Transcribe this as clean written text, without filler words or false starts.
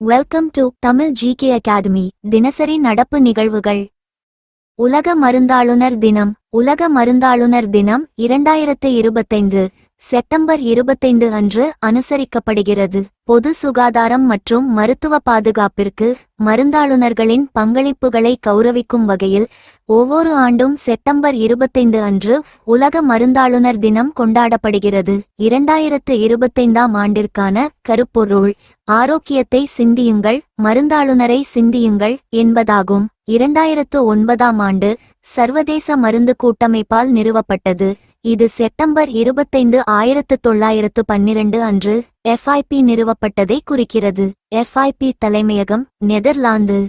Welcome to Tamil GK academy. தினசரி நடப்பு நிகழ்வுகள். உலக மருந்தாளுநர் தினம். உலக மருந்தாளுநர் தினம் 2025 செப்டம்பர் 25 அன்று அனுசரிக்கப்படுகிறது. பொது சுகாதாரம் மற்றும் மருத்துவ பாதுகாப்பிற்கு மருந்தாளுநர்களின் பங்களிப்புகளை கௌரவிக்கும் வகையில் ஒவ்வொரு ஆண்டும் செப்டம்பர் 25 அன்று உலக மருந்தாளுநர் தினம் கொண்டாடப்படுகிறது. 2025ஆம் ஆண்டிற்கான கருப்பொருள் ஆரோக்கியத்தை சிந்தியுங்கள், மருந்தாளுநரை சிந்தியுங்கள் என்பதாகும். 2009ஆம் ஆண்டு சர்வதேச மருந்து கூட்டமைப்பால் நிறுவப்பட்டது. இது செப்டம்பர் 25, 1912 அன்று FIP நிறுவப்பட்டதை குறிக்கிறது. FIP தலைமையகம் நெதர்லாந்து.